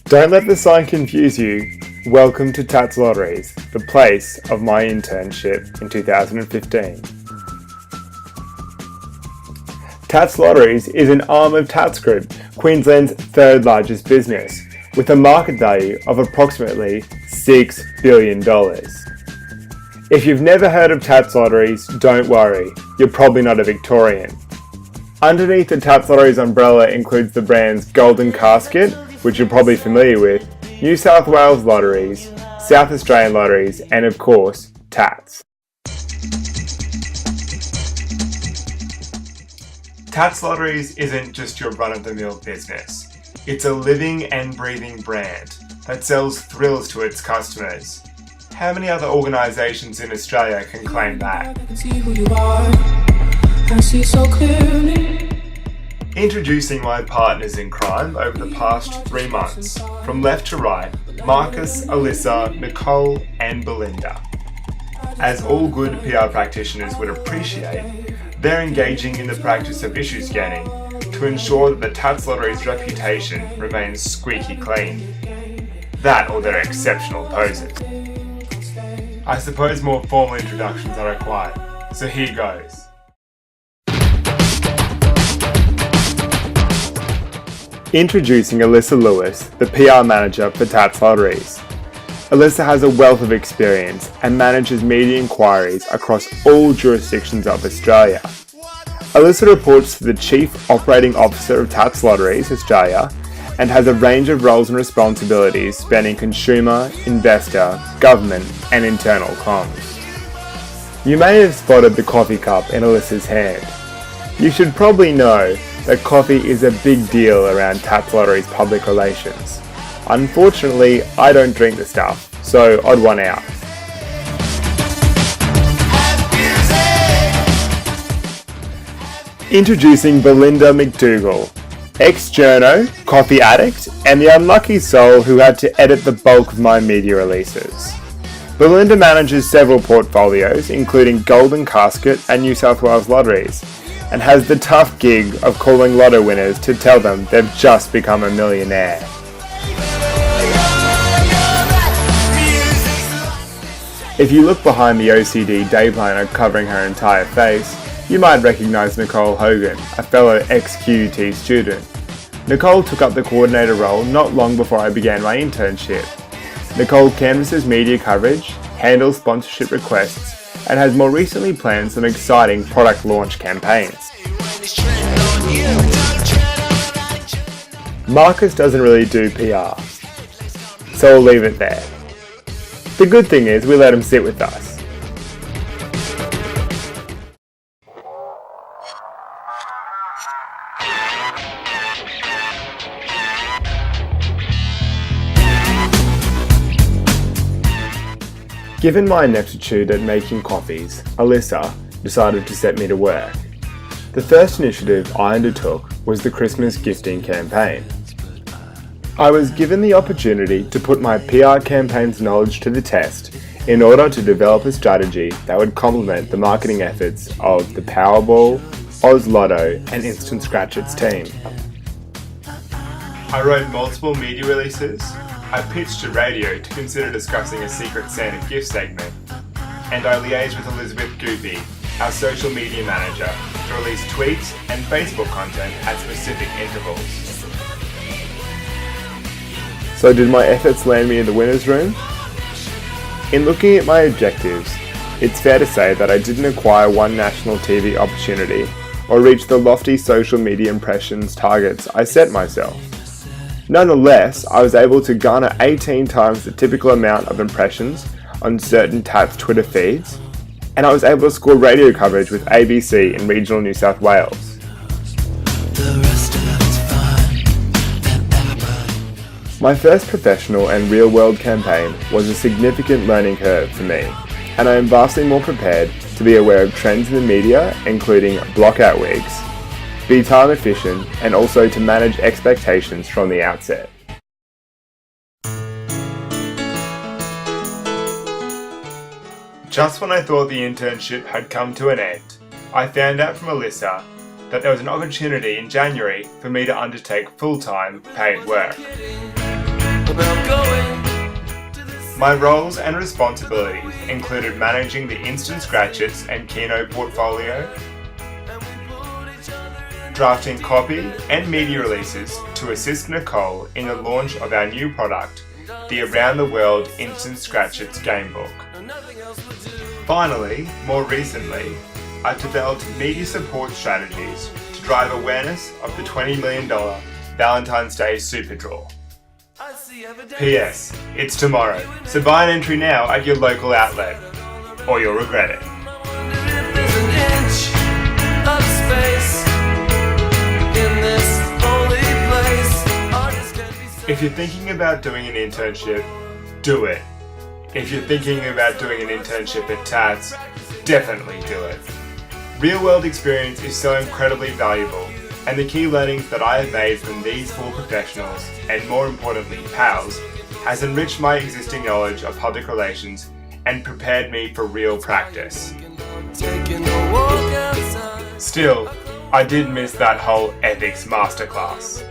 Don't let the sign confuse you. Welcome to Tatts Lotteries, the place of my internship in 2015. Tatts Lotteries is an arm of Tatts Group, Queensland's third largest business, with a market value of approximately $6 billion. If you've never heard of Tatts Lotteries, don't worry, you're probably not a Victorian. Underneath the Tatts Lotteries umbrella includes the brands Golden Casket, which you're probably familiar with, New South Wales Lotteries, South Australian Lotteries, and of course, Tatts. Tatts Lotteries isn't just your run-of-the-mill business. It's a living and breathing brand that sells thrills to its customers. How many other organisations in Australia can claim that? Introducing my partners in crime over the past 3 months, from left to right, Marcus, Alyssa, Nicole and Belinda. As all good PR practitioners would appreciate, they're engaging in the practice of issue scanning to ensure that the Tatts Lotteries' reputation remains squeaky clean. That or their exceptional poses. I suppose more formal introductions are required, so here goes. Introducing Alyssa Lewis, the PR manager for Tatts Lotteries. Alyssa has a wealth of experience and manages media inquiries across all jurisdictions of Australia. Alyssa reports to the Chief Operating Officer of Tatts Lotteries Australia and has a range of roles and responsibilities spanning consumer, investor, government and internal comms. You may have spotted the coffee cup in Alyssa's hand. You should probably know that coffee is a big deal around Tatts Lotteries public relations. Unfortunately, I don't drink the stuff, so odd one out. Introducing Belinda McDougall, ex-journo, coffee addict, and the unlucky soul who had to edit the bulk of my media releases. Belinda manages several portfolios, including Golden Casket and New South Wales Lotteries, and has the tough gig of calling lotto winners to tell them they've just become a millionaire. If you look behind the OCD day planner covering her entire face, you might recognise Nicole Hogan, a fellow ex-QUT student. Nicole took up the coordinator role not long before I began my internship. Nicole canvasses media coverage, handles sponsorship requests, and has more recently planned some exciting product launch campaigns. Marcus doesn't really do PR, so we'll leave it there. The good thing is we let him sit with us. Given my ineptitude at making coffees, Alyssa decided to set me to work. The first initiative I undertook was the Christmas gifting campaign. I was given the opportunity to put my PR campaign's knowledge to the test in order to develop a strategy that would complement the marketing efforts of the Powerball, Oz Lotto and Instant Scratchits team. I wrote multiple media releases, I pitched to radio to consider discussing a Secret Santa gift segment, and I liaised with Elizabeth Goopy, our social media manager, to release tweets and Facebook content at specific intervals. So did my efforts land me in the winner's room? In looking at my objectives, it's fair to say that I didn't acquire one national TV opportunity or reach the lofty social media impressions targets I set myself. Nonetheless, I was able to garner 18 times the typical amount of impressions on certain Tatts Twitter feeds, and I was able to score radio coverage with ABC in regional New South Wales. My first professional and real-world campaign was a significant learning curve for me, and I am vastly more prepared to be aware of trends in the media, including block-out weeks, be time efficient, and also to manage expectations from the outset. Just when I thought the internship had come to an end, I found out from Alyssa that there was an opportunity in January for me to undertake full-time paid work. My roles and responsibilities included managing the Instant Scratchits and Keno portfolio, drafting copy and media releases to assist Nicole in the launch of our new product, the Around the World Instant Scratchits Gamebook. Finally, more recently, I've developed media support strategies to drive awareness of the $20 million Valentine's Day Super Draw. P.S. It's tomorrow, so buy an entry now at your local outlet, or you'll regret it. If you're thinking about doing an internship, do it. If you're thinking about doing an internship at Tatts, definitely do it. Real-world experience is so incredibly valuable, and the key learnings that I have made from these 4 professionals, and more importantly pals, has enriched my existing knowledge of public relations and prepared me for real practice. Still, I did miss that whole ethics masterclass.